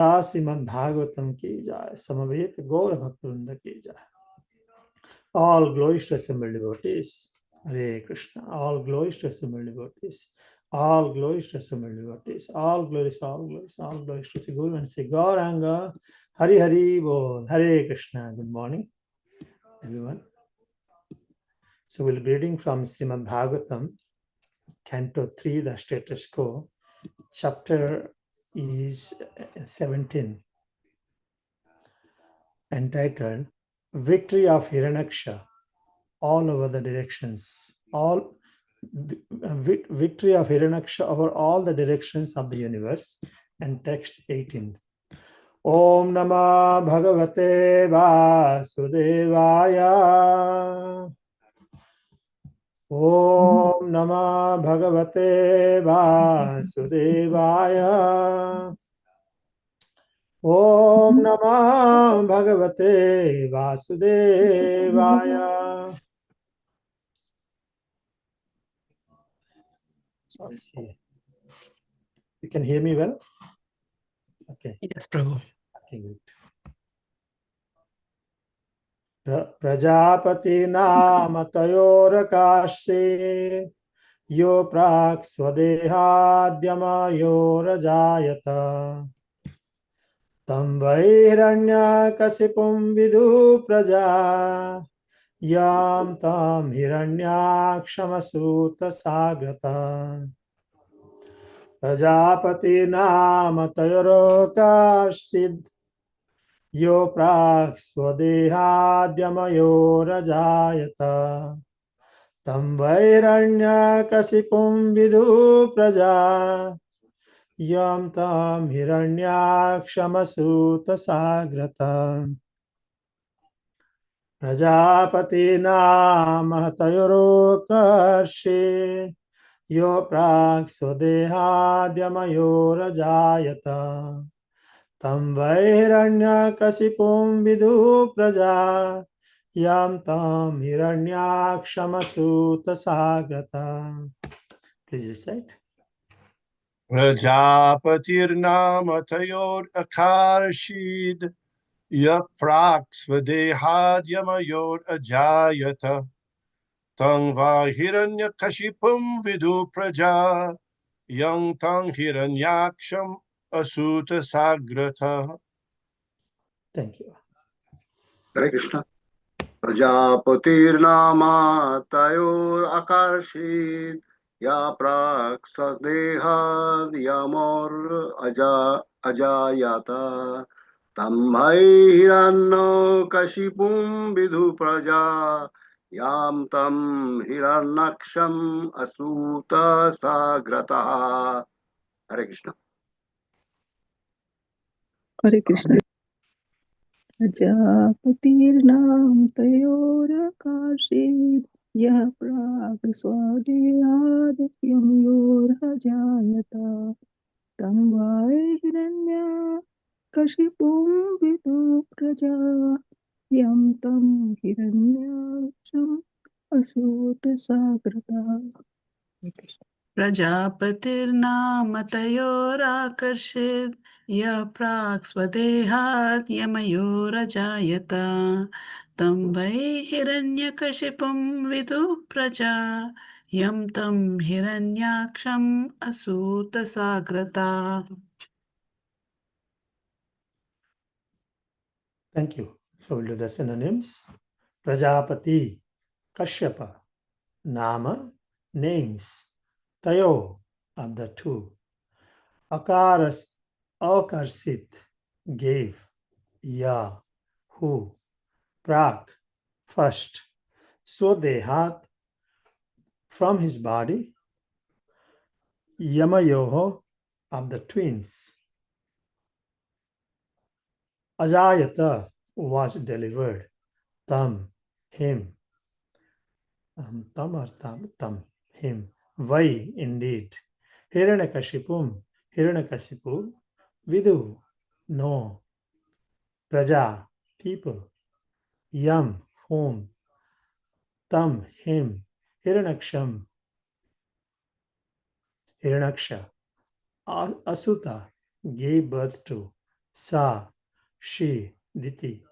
श्रीमद् भागवतम की जाय, समवेत गौर भक्तवृंद की जाय. All glories to assembled devotees. Hare Krishna. All glories to assembled devotees. All glories to assembled devotees. All glories, all glories, all glories to Sri Guru and Sri Gauranga. Hari Hari Bol. Hare Krishna. Good morning, everyone. So we'll be reading from Srimad Bhagavatam, Canto 3, the status quo. Chapter is 17, entitled Victory of Hiranyaksha all over the directions. Victory of Hiranyaksha over all the directions of the universe. And text 18. Om Namah Bhagavate Vasudevaya. Om Namah Bhagavate Vasudevaya. Om Namah Bhagavate Vasudevaya. Let's see. You can hear me well? Okay. Yes, Prabhu. Okay, good. Prajapati nama tayorakashi yo prak swadehadhyamayo rajayata tam vairanya kasipum vidu praja yam tam hiranyakshamasurta sagrata. Prajapati nama tayorakashi yo prak swadehadhyamayo rajayata tam vairanya kasipum vidu praja yam tam hiranyakshamasurta sagrata. Prajapati nama tayorokarshi yo prak swadehadhyamayo rajayata tam vairanyakasipum vidu praja yam tam hiranyakshamasurta sagrata. Please recite. Prajapatirnama tayor akarshid yaprak svadehadyamayor ajayata tang va hiranyakashipum vidu praja yang tang hiranyaksham asuta sagrata. Thank you. Hare Krishna. Prajapatirnama tayor akarshid ya prak sadehad yamor ajayata tambhai hiranno kashipum vidhu praja yam tam hirannaksham asuta sagrata. Hare Krishna. Hare Krishna. Prajapatirnam tayorakashi yah prak swadhyad yamyor hajayata tam vairanya kashipum vidu praja yam tam hiranyaksham asuta sagrata. प्रजापतिर्नामतयोराकर्षित् यः प्राक् स्वदेहात् यमयोरजायत तं वै हिरण्यकशिपुं विदुः प्रजा यं तं हिरण्याक्षम् असूतसाग्रता. Thank you. So we'll do the synonyms. Prajapati, Kashyapa. Nama, names. Tayo, of the two. Akaras, Akarsit, gave. Ya, who. Prak, first. Swadehat, from his body. Yamayoho, of the twins. Ajayata, was delivered. Tam, him. Tam or tam, him. Vai, indeed. Hiranyakashipum, Hiranyakashipu. Vidu, no. Praja, people. Yam, whom. Tam, him. Hiranyaksham, Hiranyaksha. Asuta, gave birth to. Sa, she, Diti.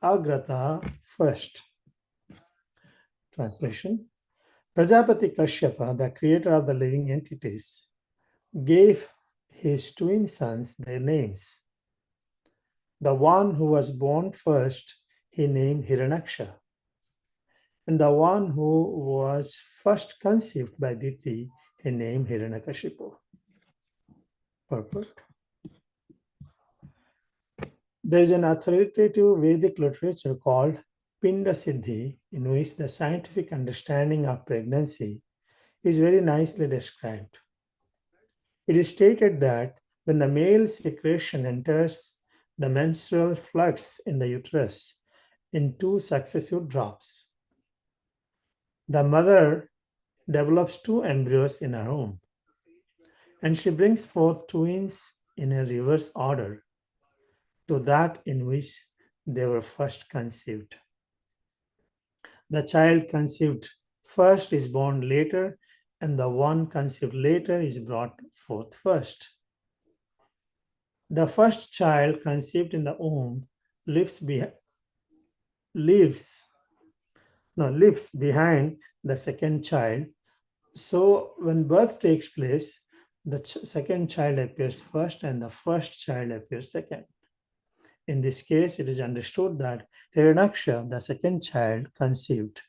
Agrata, first. Translation. Prajapati Kashyapa, the creator of the living entities, gave his twin sons their names. The one who was born first, he named Hiranyaksha. And the one who was first conceived by Diti, he named Hiranyakashipu. Purport. There is an authoritative Vedic literature called Pinda Siddhi, in which the scientific understanding of pregnancy is very nicely described. It is stated that when the male secretion enters the menstrual flux in the uterus in 2 successive drops, the mother develops 2 embryos in her womb, and she brings forth twins in a reverse order to that in which they were first conceived. The child conceived first is born later, and the one conceived later is brought forth first. The first child conceived in the womb lives behind the second child. So when birth takes place, the second child appears first and the first child appears second. In this case, it is understood that Hiranyaksha, the second child conceived,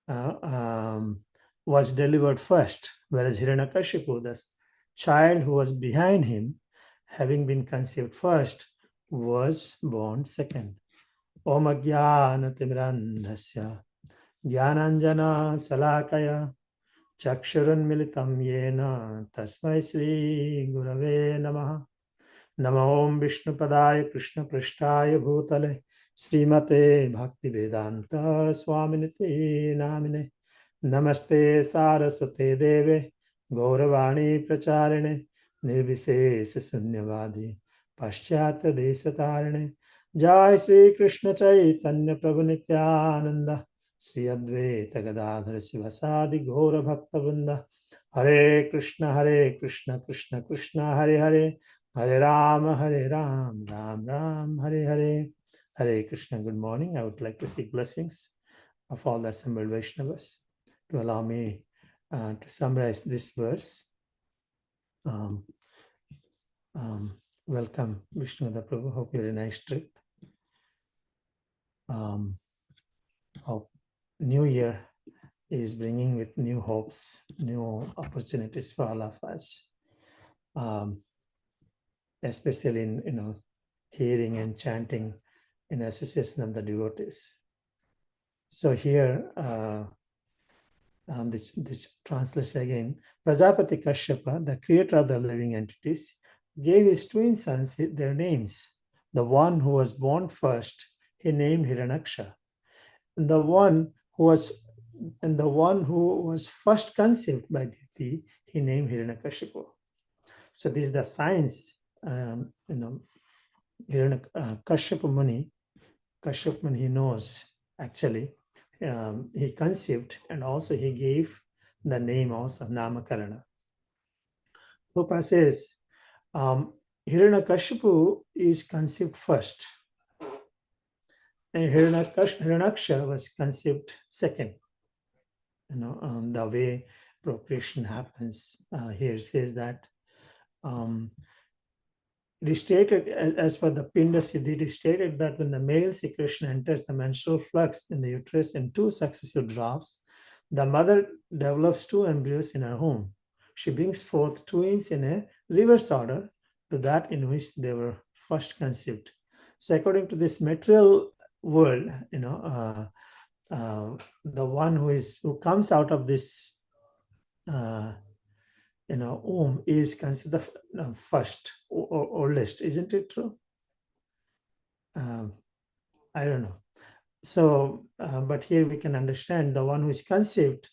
was delivered first, whereas Hiranyakashipu, the child who was behind him, having been conceived first, was born second. Om Ajnana Timirandhasya Jnananjana Salakaya Chakshurun Militam Yena Tasmai Sri Gurave Namaha. Namo Om Vishnupadaya Krishna Prishtaya Bhutale Srimate Bhakti Vedanta Swaminiti Namine. Namaste Saraswate Deve Gauravani Pracharine Nirvises Sunyavadi Paschyata Desatarine. Jai Sri Krishna Chaitanya Prabhu Nityananda Sri Advaita Gadadhara Sivasadi Gaura Bhakta Vrinda. Hare Krishna Krishna Krishna Hare Hare Hare Ram, Ram Ram, Hare Hare. Hare Krishna, good morning. I would like to seek blessings of all the assembled Vaishnavas to allow me to summarize this verse. Welcome, Vishnu Prabhu. Hope you had a nice trip. Hope New Year is bringing with new hopes, new opportunities for all of us. Especially in hearing and chanting in association of the devotees. So here, this translates again. Prajapati Kashyapa, the creator of the living entities, gave his twin sons their names. The one who was born first, he named Hiranyaksha. And the one who was first conceived by Diti, he named Hiranyakashipu. So this is the science. Kashyap Muni, he knows actually. He conceived and also he gave the name also Namakarana. Prabhupada says Hiranyakashipu is conceived first, and Hiranyaksha was conceived second. The way procreation happens here says that it is stated, as per the Pinda Siddhi, it is stated that when the male secretion enters the menstrual flux in the uterus in 2 successive drops, the mother develops 2 embryos in her womb. She brings forth twins in a reverse order to that in which they were first conceived. So according to this material world, the one who comes out of this womb is considered the first or oldest. Isn't it true? I don't know. So, but here we can understand the one who is conceived,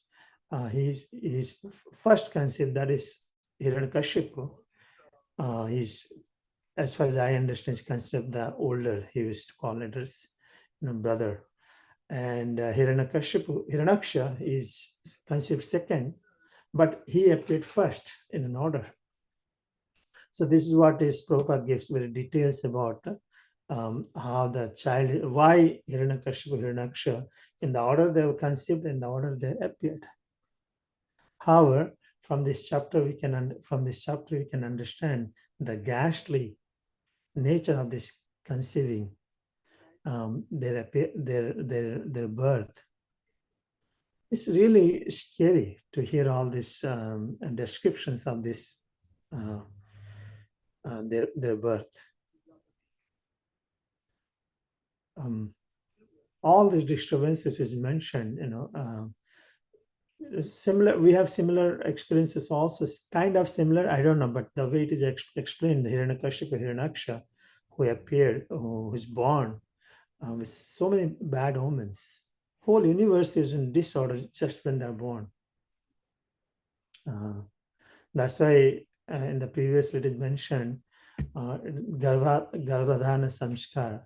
he's first conceived, that is Hiranyakashipu. He's, as far as I understand, is considered the older. He used to call it as brother. And Hiranyaksha is conceived second, but he appeared first in an order. So this is what is Prabhupada gives very details about how the child, why Hiranyakashipu, Hiranyaksha, in the order they were conceived, in the order they appeared. However, from this chapter we can understand the ghastly nature of this conceiving, their birth. It's really scary to hear all these descriptions of this their birth. All these disturbances is mentioned, similar. We have similar experiences also, kind of similar. I don't know, but the way it is explained, the Hiranyakashipu, Hiranyaksha, who appeared, who is born with so many bad omens. Whole universe is in disorder just when they're born. That's why in the previous it is mentioned Garbhadhana Samskara.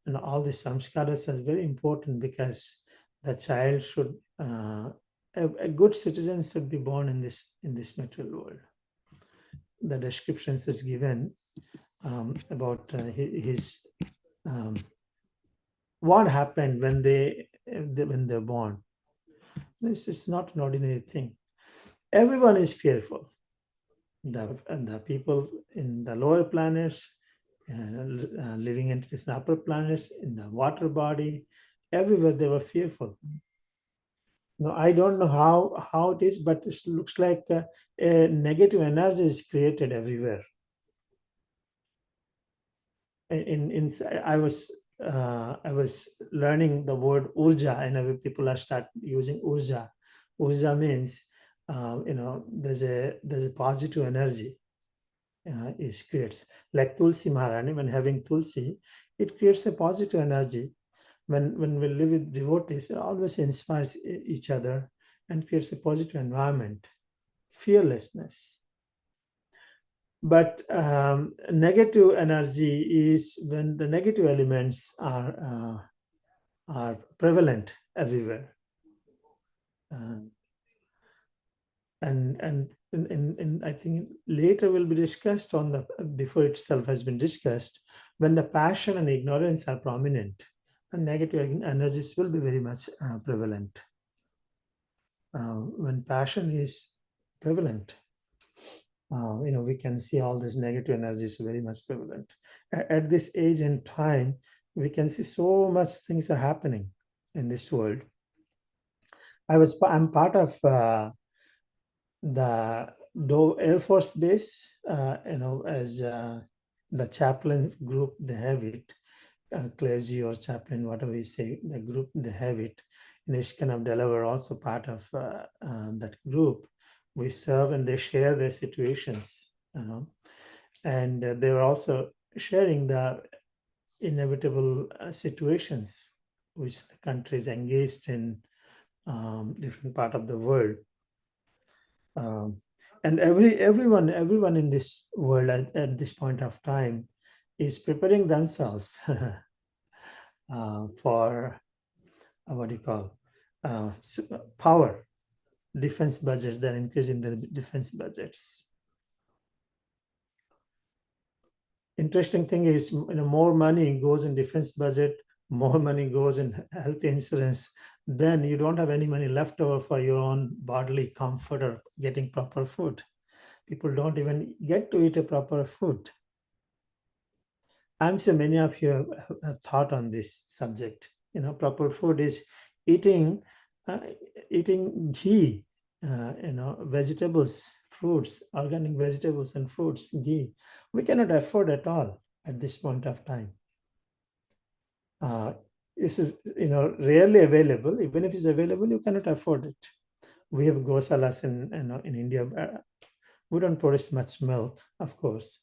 And all these samskaras are very important because the child should, a good citizen should be born in this material world. The descriptions was given about his what happened when they're born. This is not an ordinary thing. Everyone is fearful. The people in the lower planets, living entities in the upper planets, in the water body, everywhere they were fearful. No, I don't know how it is, but it looks like a negative energy is created everywhere. I was learning the word urja, and people are start using urja. Urja means there's a positive energy is creates, like Tulsi Maharani. When having Tulsi, it creates a positive energy. When we live with devotees, it always inspires each other and creates a positive environment, fearlessness. But negative energy is when the negative elements are prevalent everywhere. And I think later will be discussed on the, before itself has been discussed, when the passion and ignorance are prominent, and negative energies will be very much prevalent. When passion is prevalent, we can see all these negative energies very much prevalent. At this age and time, we can see so much things are happening in this world. I'm part of the Dove Air Force Base, as the chaplain group, they have it, clergy or chaplain, whatever we say, the group, they have it. In Ishkan of Delaware, also part of that group. We serve and they share their situations, and they were also sharing the inevitable situations which the country is engaged in, different part of the world. And everyone in this world at this point of time is preparing themselves for what do you call power, defense budgets. They're increasing their defense budgets. Interesting thing is, more money goes in defense budget, more money goes in health insurance, then you don't have any money left over for your own bodily comfort or getting proper food. People don't even get to eat a proper food. I'm sure many of you have thought on this subject. Proper food is eating ghee, vegetables, fruits, organic vegetables and fruits, ghee. We cannot afford at all at this point of time. This is, rarely available. Even if it's available, you cannot afford it. We have gosalas in India. We don't produce much milk, of course.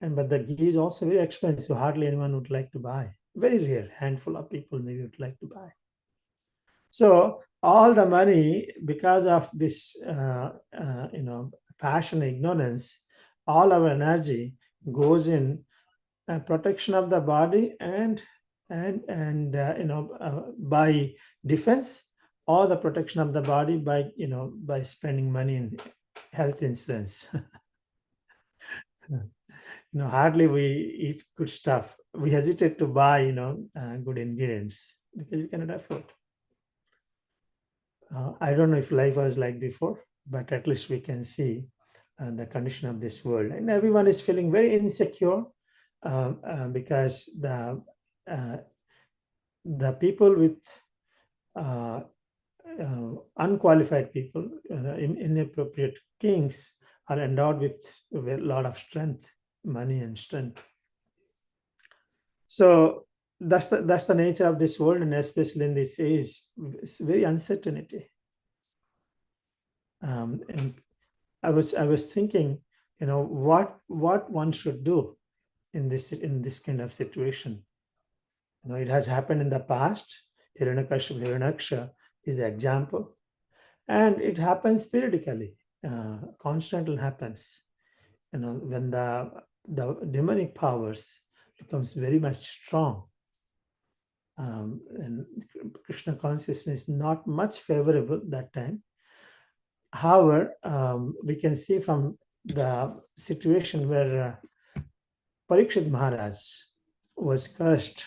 But the ghee is also very expensive. Hardly anyone would like to buy. Very rare, handful of people maybe would like to buy. So all the money, because of this, passion, ignorance, all our energy goes in protection of the body and by defense, or the protection of the body by spending money in health insurance. hardly we eat good stuff. We hesitate to buy, good ingredients because we cannot afford. I don't know if life was like before, but at least we can see the condition of this world, and everyone is feeling very insecure because the people with uh, unqualified people, inappropriate kings, are endowed with a lot of strength, money, and strength. So that's the nature of this world, and especially in this age, it's very uncertainty. And I was thinking, what one should do in this kind of situation. It has happened in the past. Hiranyaksha is the example, and it happens periodically. Constantly happens. When the demonic powers becomes very much strong, and Krishna consciousness is not much favorable that time. However, we can see from the situation where Parikshit Maharaj was cursed.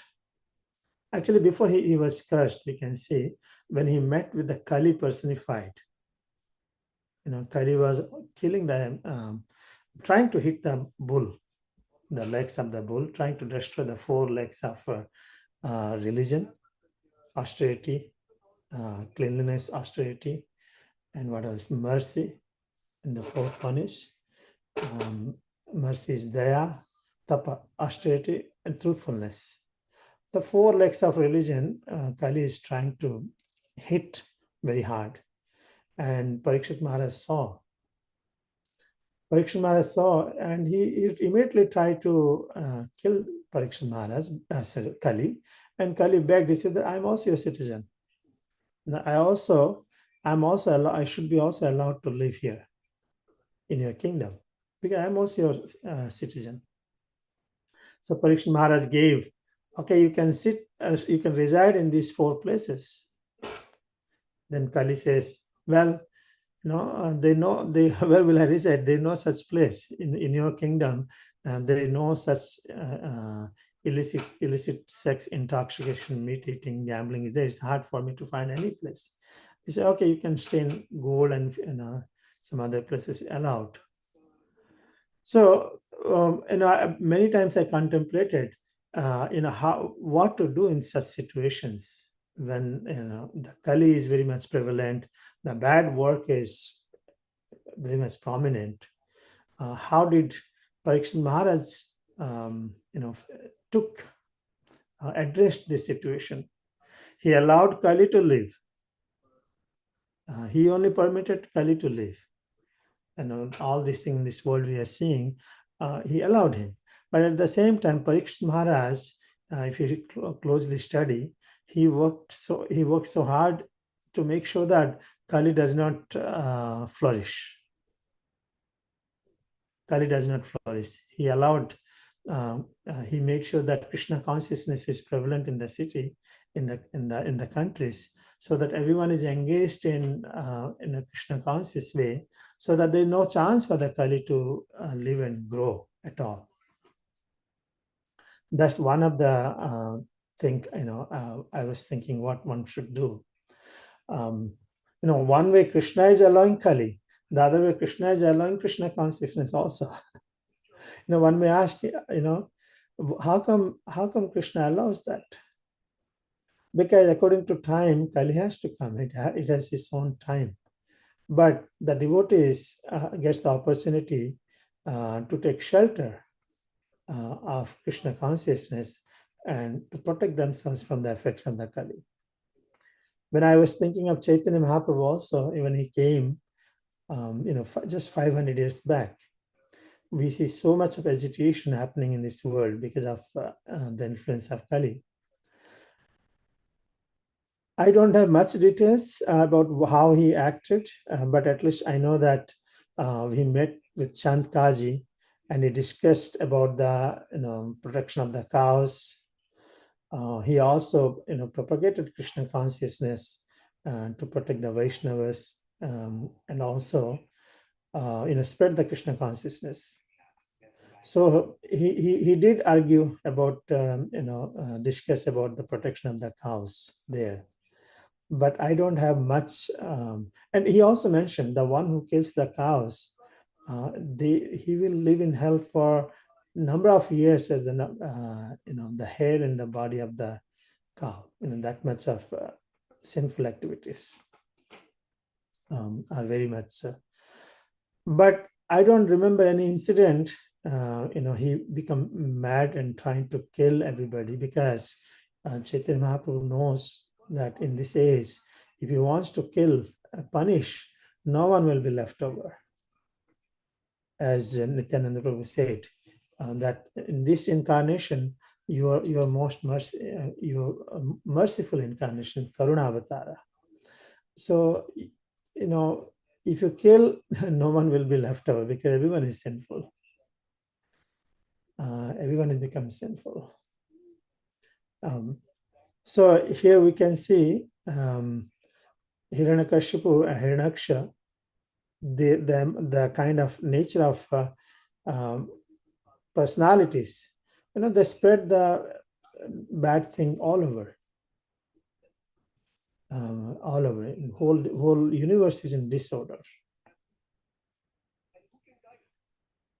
Actually, before he was cursed, we can see when he met with the Kali personified. Kali was killing trying to hit the bull, the legs of the bull, trying to destroy the 4 legs of religion, austerity, cleanliness, austerity, and what else? Mercy. And the 4th one is mercy is daya, tapa, austerity, and truthfulness. The 4 legs of religion, Kali is trying to hit very hard. And Parikshit Maharaj saw. And he immediately tried to kill Parikshit Maharaj, Kali. And Kali begged, he said that I'm also a citizen. Now, I should be also allowed to live here in your kingdom because I'm also your citizen. So Parikshit Maharaj gave, okay, you can reside in these 4 places. Then Kali says, well, they know where will I reside? They know such place in your kingdom, and they know such illicit sex, intoxication, meat eating, gambling is there. It's hard for me to find any place. He said, okay, you can stay in gold and some other places allowed. So many times I contemplated what to do in such situations when the Kali is very much prevalent, the bad work is very much prominent. How did Parikshit Maharaj addressed this situation? He allowed Kali to live. He only permitted Kali to live. All these things in this world we are seeing, he allowed him. But at the same time, Parikshit Maharaj, if you closely study, he worked so hard to make sure that Kali does not flourish. Kali does not flourish. He allowed, he made sure that Krishna consciousness is prevalent in the city, in the countries, so that everyone is engaged in a Krishna conscious way, so that there is no chance for the Kali to live and grow at all. That's one of the thing. I was thinking what one should do. One way Krishna is allowing Kali, the other way Krishna is allowing Krishna consciousness also. One may ask, how come Krishna allows that? Because according to time, Kali has to come. It has its own time. But the devotees gets the opportunity to take shelter of Krishna consciousness and to protect themselves from the effects of the Kali. When I was thinking of Chaitanya Mahaprabhu also, when he came, just 500 years back, we see so much of agitation happening in this world because of the influence of Kali. I don't have much details about how he acted, but at least I know that he met with Chand Kaji and he discussed about the protection of the cows. He also propagated Krishna consciousness to protect the Vaishnavas and also spread the Krishna consciousness. So he did argue about, discuss about the protection of the cows there. But I don't have much. And he also mentioned the one who kills the cows, he will live in hell for number of years as the hair in the body of the cow. That much of sinful activities are very much. But I don't remember any incident. He become mad and trying to kill everybody, because Chaitanya Mahaprabhu knows that in this age, if he wants to kill, punish, no one will be left over. As Nityananda Prabhu said, that in this incarnation, your most merciful incarnation, Karuna Avatara. So, if you kill, no one will be left over, because everyone is sinful. Everyone will become sinful. So here we can see Hiranyakashipu and Hiranyaksha, the kind of nature of personalities. They spread the bad thing all over. All over. Whole universe is in disorder.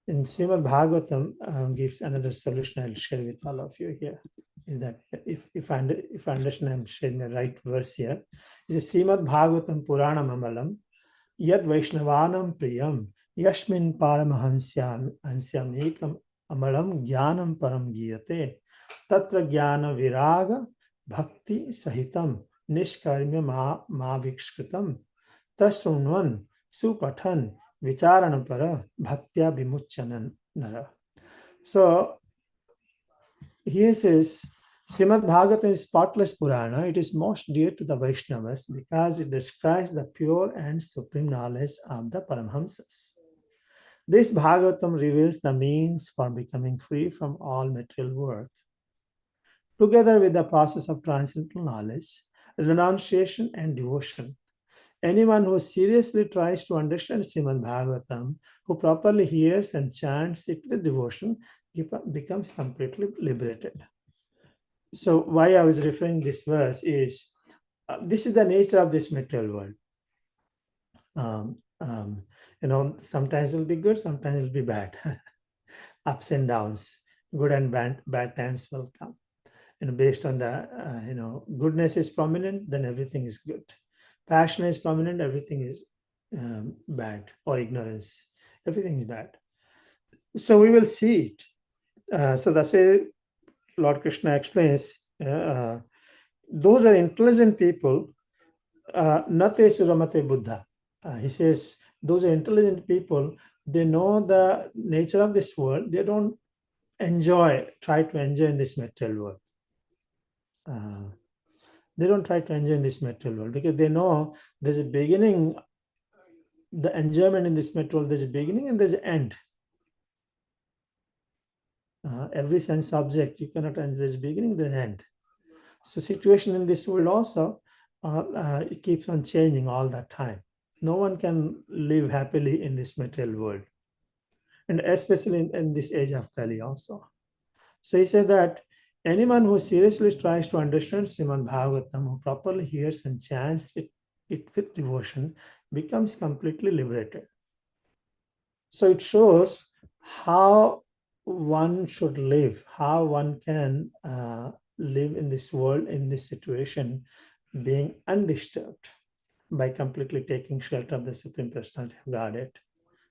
In Srimad Bhagavatam gives another solution I'll share with all of you here. Is that if I understand, I'm sharing the right verse here. It's Srimad Bhagavatam Purana Mamalam Yad Vaishnavanam Priyam Yashmin Paramahansyam Ekam Amalam Jnanam Param Giyate Tatra Jnana Viraga Bhakti Sahitam Nishkarmya Ma Vikshkritam Tasrunvan Supathan Vicharana Para Bhaktya Vimuchanan Nara. So here says Srimad Bhagavatam is spotless Purana. It is most dear to the Vaishnavas because it describes the pure and supreme knowledge of the Paramhamsas. This Bhagavatam reveals the means for becoming free from all material work. Together with the process of transcendental knowledge, renunciation and devotion, anyone who seriously tries to understand Srimad Bhagavatam, who properly hears and chants it with devotion, becomes completely liberated. So why I was referring this verse is, this is the nature of this material world. Sometimes it'll be good, sometimes it'll be bad. Ups and downs, good and bad times will come. Based on the, goodness is prominent, then everything is good. Passion is prominent, everything is bad, or ignorance, everything is bad. So we will see it. So that's a Lord Krishna explains, those are intelligent people, nate suramate buddha. He says, those are intelligent people, they know the nature of this world, they don't try to enjoy in this material world. They don't try to enjoy in this material world because they know there's a beginning, the enjoyment in this material world, there's a beginning and there's an end. Every sense object, you cannot enjoy, there's a beginning, there's an end. So situation in this world also, it keeps on changing all that time. No one can live happily in this material world. And especially in this age of Kali also. So he said that anyone who seriously tries to understand Srimad Bhagavatam, who properly hears and chants it with devotion, becomes completely liberated. So it shows how one should live, how one can live in this world, in this situation, being undisturbed by completely taking shelter of the Supreme Personality of Godhead.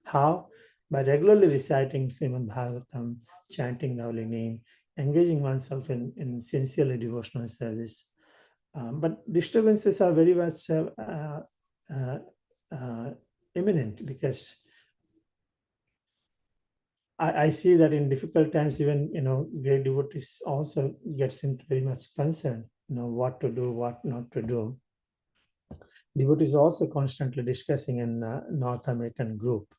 How? By regularly reciting Srimad Bhagavatam, chanting the holy name, engaging oneself in sincerely devotional service. But disturbances are very much imminent, because I see that in difficult times, even great devotees also gets into very much concern, what to do, what not to do. Devotees are also constantly discussing in North American group,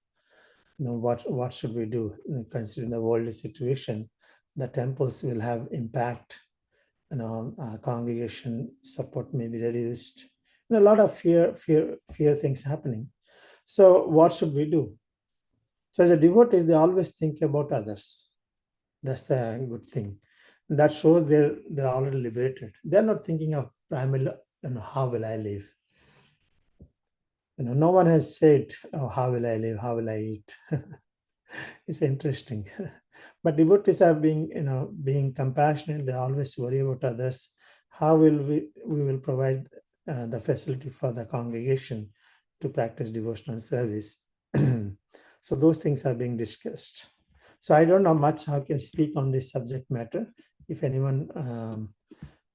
what should we do, considering the worldly situation. The temples will have impact, congregation support may be reduced, a lot of fear things happening. So what should we do? So as a devotee, they always think about others. That's the good thing. And that shows they're already liberated. They're not thinking of primarily, how will I live? No one has said, oh, how will I live? How will I eat? It's interesting. But devotees are being compassionate. They always worry about others. How will we will provide the facility for the congregation to practice devotional service? So those things are being discussed. So I don't know much how can speak on this subject matter. If anyone,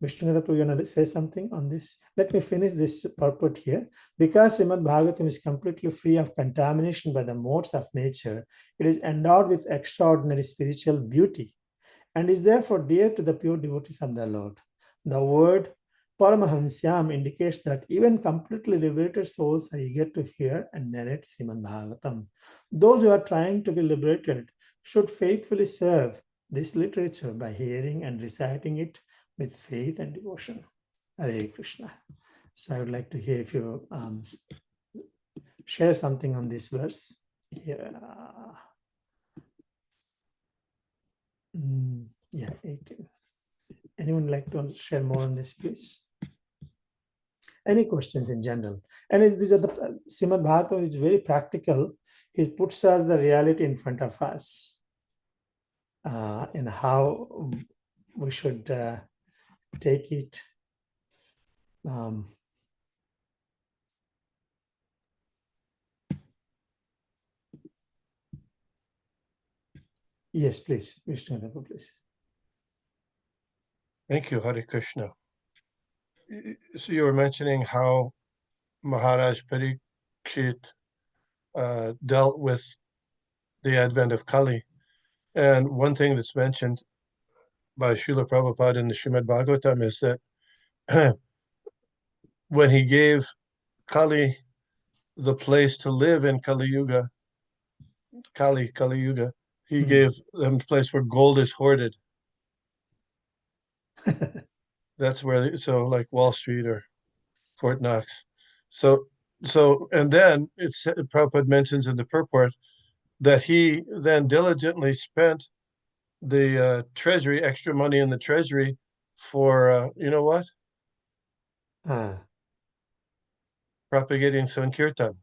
Vishnu, you want to say something on this? Let me finish this purport here. Because Srimad Bhagavatam is completely free of contamination by the modes of nature, it is endowed with extraordinary spiritual beauty and is therefore dear to the pure devotees of the Lord. The word Paramahamsyam indicates that even completely liberated souls are eager to hear and narrate Srimad Bhagavatam. Those who are trying to be liberated should faithfully serve this literature by hearing and reciting it with faith and devotion. Hare Krishna. So I would like to hear if you share something on this verse. Yeah. Yeah, 18. Anyone like to share more on this, please? Any questions in general? And these are the Srimad Bhagavatam is very practical. He puts us the reality in front of us, and how we should take it. Yes, please, Vishnu, please. Thank you, Hare Krishna. So you were mentioning how Maharaj Parikshit dealt with the advent of Kali. And one thing that's mentioned by Srila Prabhupada in the Srimad Bhagavatam is that when he gave Kali the place to live in Kali Yuga, he gave them the place where gold is hoarded. That's where, so like Wall Street or Fort Knox. So, and then Prabhupada mentions in the purport that he then diligently spent the treasury, extra money in the treasury for, you know what? Propagating Sankirtan,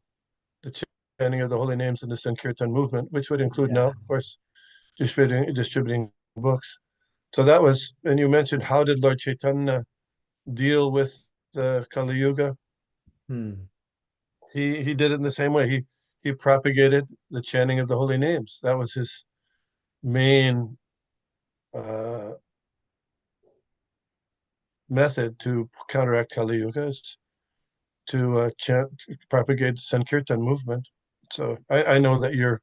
the chanting of the holy names in the Sankirtan movement, which would include now, of course, distributing books. So that was, and you mentioned, how did Lord Chaitanya deal with the Kali Yuga? He did it in the same way. He propagated the chanting of the holy names. That was his main method to counteract Kali Yuga, is to propagate the Sankirtan movement. So I know that you're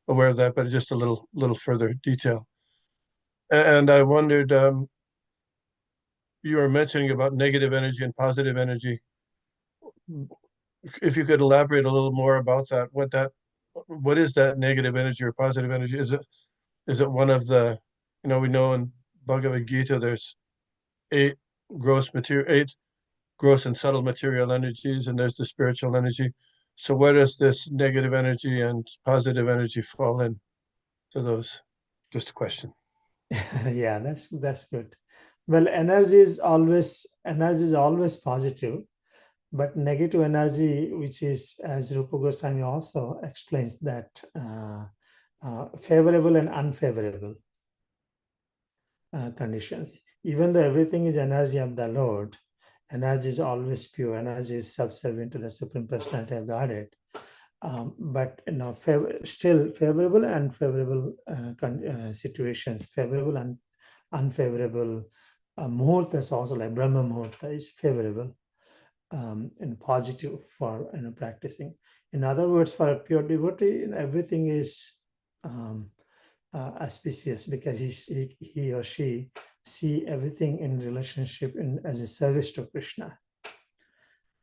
aware of that, but just a little further detail. And I wondered, you were mentioning about negative energy and positive energy. If you could elaborate a little more about that, what is that negative energy or positive energy? Is it one of the, we know in Bhagavad Gita there's eight gross and subtle material energies, and there's the spiritual energy. So where does this negative energy and positive energy fall in to those? Just a question. Yeah, that's good. Well, energy is always positive, but negative energy, which is, as Rupa Goswami also explains, that favorable and unfavorable conditions. Even though everything is energy of the Lord, energy is always pure. Energy is subservient to the Supreme Personality of Godhead. But still favorable and unfavorable situations, favorable and unfavorable muhurtas also, like Brahma Muhurta is favorable and positive for practicing. In other words, for a pure devotee, everything is auspicious, because he or she see everything in relationship as a service to Krishna.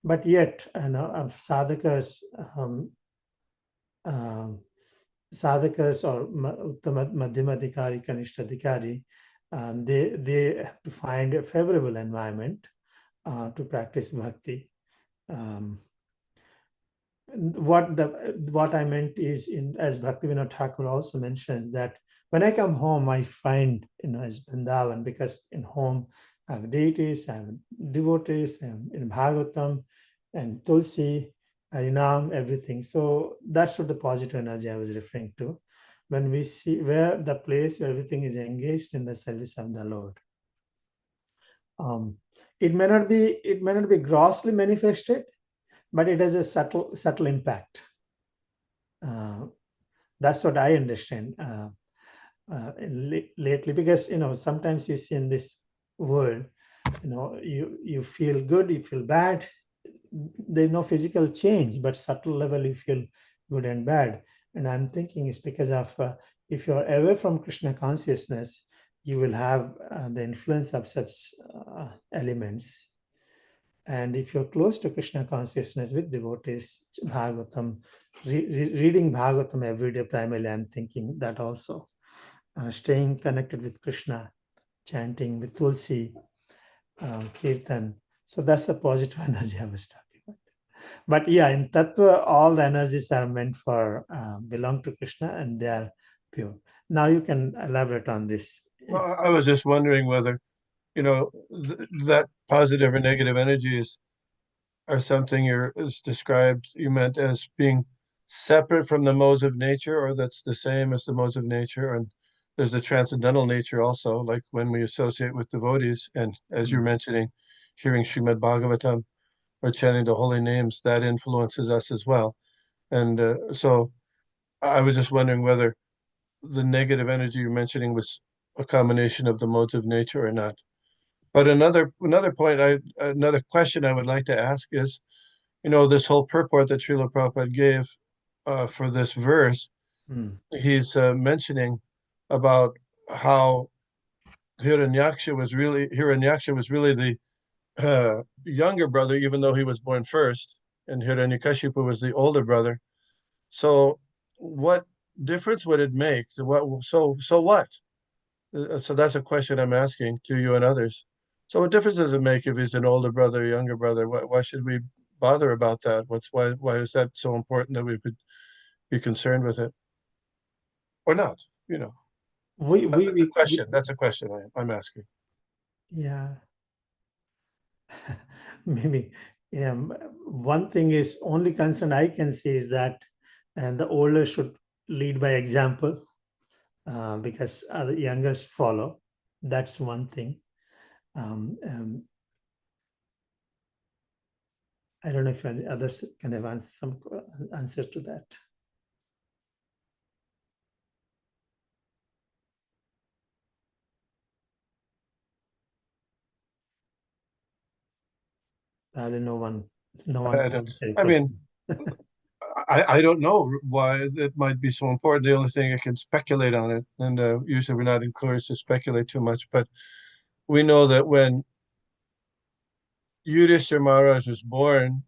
But yet, sadhakas or Madhyamadhikari, Kanishtadhikari, they have to find a favorable environment to practice bhakti. what I meant is, as Bhaktivinoda Thakur also mentions, that when I come home, I find, as Vrindavan, because in home I have deities, I have devotees, and in Bhagavatam and Tulsi, Harinam, everything. So that's what the positive energy I was referring to. When we see where the place where everything is engaged in the service of the Lord. It may not be grossly manifested, but it has a subtle impact. That's what I understand lately, because sometimes you see in this world, you feel good, you feel bad. There's no physical change, but subtle level you feel good and bad. And I'm thinking it's because of if you're away from Krishna consciousness, you will have the influence of such elements. And if you're close to Krishna consciousness with devotees, Bhagavatam, reading Bhagavatam every day, primarily, I'm thinking that also. Staying connected with Krishna, chanting with Tulsi, Kirtan. So that's the positive energy I was talking about. But yeah, in Tattva, all the energies are meant for, belong to Krishna, and they are pure. Now you can elaborate on this. Well, I was just wondering whether, that positive or negative energies are something is described, you meant as being separate from the modes of nature, or that's the same as the modes of nature. And there's the transcendental nature also, like when we associate with devotees, and as you're mentioning, hearing Srimad Bhagavatam or chanting the holy names, that influences us as well. And so I was just wondering whether the negative energy you're mentioning was a combination of the modes of nature or not. But another question I would like to ask is, this whole purport that Srila Prabhupada gave for this verse, he's mentioning about how Hiranyaksha was really the younger brother, even though he was born first, and Hiranyakashipu was the older brother. So, what difference would it make? So what? So that's a question I'm asking to you and others. So what difference does it make if he's an older brother or younger brother? Why should we bother about that? Why is that so important that we could be concerned with it or not? That's a question I'm asking. Yeah. Maybe. One thing is, only concern I can say is that, and the older should lead by example, because the younger follow. That's one thing. I don't know if any others can have some answer to that. I don't know one. No one can answer your I mean, question. I don't know why it might be so important. The only thing I can speculate on it, and usually we're not encouraged to speculate too much, but we know that when Yudhishthira Maharaj was born,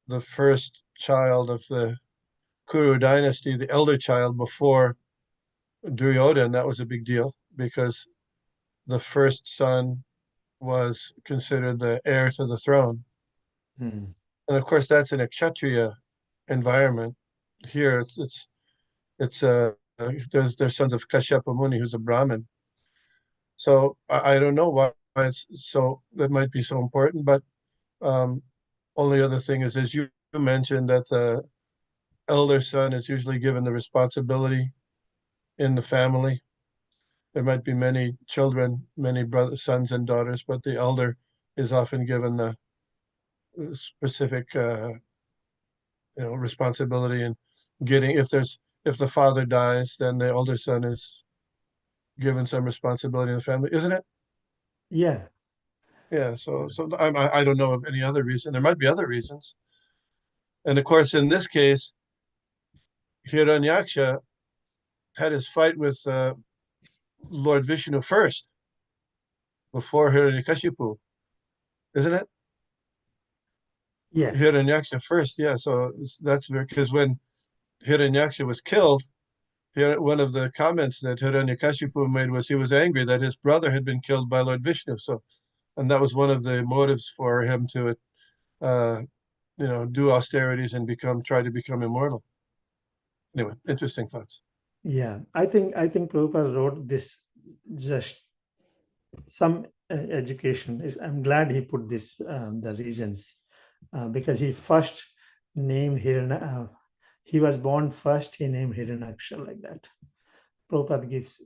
the first child of the Kuru dynasty, the elder child before Duryodhana, that was a big deal because the first son was considered the heir to the throne. And of course, that's in a Kshatriya environment. Here, it's there's sons of Kashyapa Muni, who's a Brahmin. So I don't know why that might be so important. But only other thing is, as you mentioned, that the elder son is usually given the responsibility in the family. There might be many children, many brothers, sons and daughters, but the elder is often given the specific responsibility in getting, if the father dies, then the older son is given some responsibility in the family, isn't it? Yeah. Yeah. So I don't know of any other reason. There might be other reasons. And of course, in this case, Hiranyaksha had his fight with Lord Vishnu first, before Hiranyakashipu, isn't it? Yeah. Hiranyaksha first, yeah. So that's because when Hiranyaksha was killed, one of the comments that Hiranyakashipu made was he was angry that his brother had been killed by Lord Vishnu. So, and that was one of the motives for him to do austerities and try to become immortal. Anyway, interesting thoughts. Yeah, I think Prabhupada wrote this just some education. I'm glad he put this the reasons because he first named he was born first. He named Hiranyaksha like that. Prabhupada gives.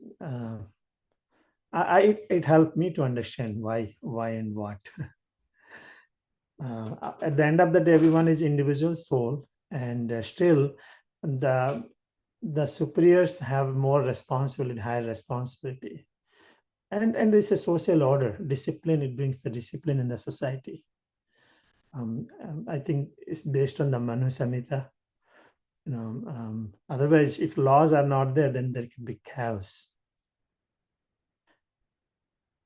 It helped me to understand why and what. At the end of the day, everyone is individual soul, and still the superiors have more responsibility, higher responsibility, and it's a social order, discipline. It brings the discipline in the society. I think it's based on the Manu Samhita. Otherwise, if laws are not there, then there could be chaos.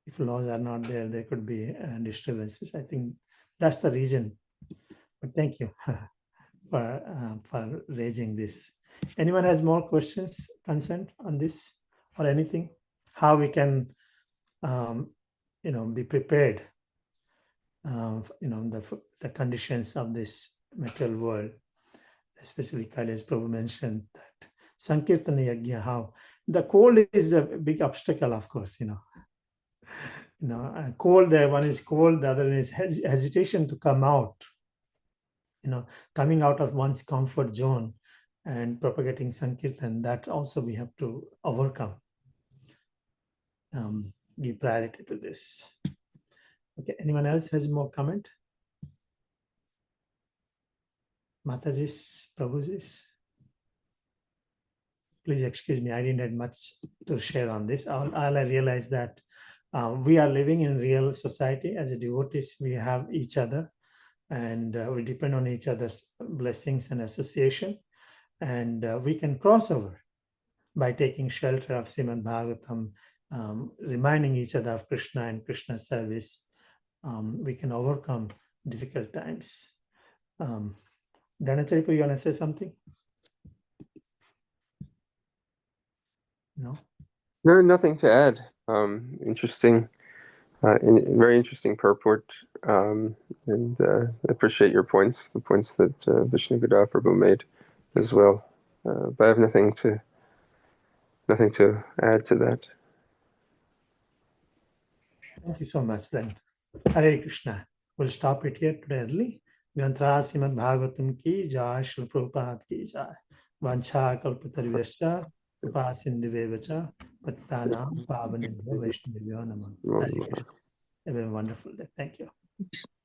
If laws are not there, there could be disturbances. I think that's the reason. But thank you for raising this. Anyone has more questions, concern on this or anything? How we can, be prepared, the conditions of this material world, especially Kailash Prabhu mentioned that Sankirtana Yajna, how the cold is a big obstacle, of course, cold, one is cold, the other is hesitation to come out, coming out of one's comfort zone and propagating Sankirtan, that also we have to overcome. Give priority to this. Okay, anyone else has more comment? Matajis, Prabhujis? Please excuse me, I didn't have much to share on this. All I realized that we are living in real society. As a devotees, we have each other, and we depend on each other's blessings and association, and we can cross over by taking shelter of Srimad Bhagavatam, reminding each other of Krishna and Krishna's service. We can overcome difficult times. Dhanacharipu, you want to say something? No? No, nothing to add. Interesting, very interesting purport, and appreciate your points, the points that Vishnu Gada Prabhu made as well. But I have nothing to add to that. Thank you so much then. Hare Krishna. We'll stop it here today early. Granthra Srimad Bhagavatam ki jai, Srila Prabhupada ki jai. Vancha kalpatarvyascha, kripa sindhuvevacha, patitanam pavanebhyo vaishnavibhyo namah. Hare Krishna. Have a wonderful day. Thank you.